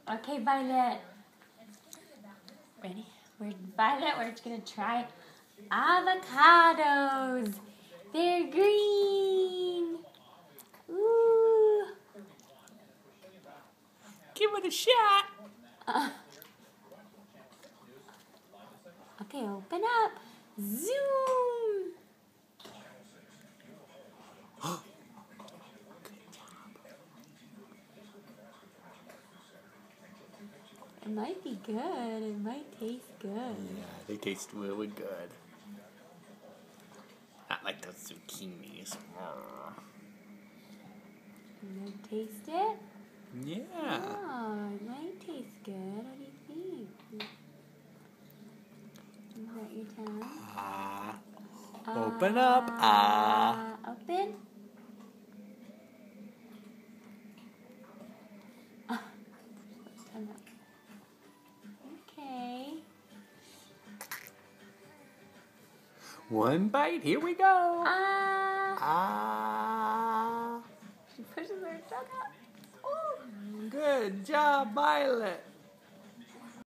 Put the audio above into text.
Okay, Violet. Ready? We're just gonna try avocados. They're green. Ooh. Give it a shot. Okay, open up. Zoom. It might be good. It might taste good. Yeah, they taste really good. Not like those zucchinis. You want to taste it? Yeah. Oh, it might taste good. What do you think? Is that your tongue? Open up. Open. Okay. One bite. Here we go. She pushes her tongue out. Oh. Good job, Violet.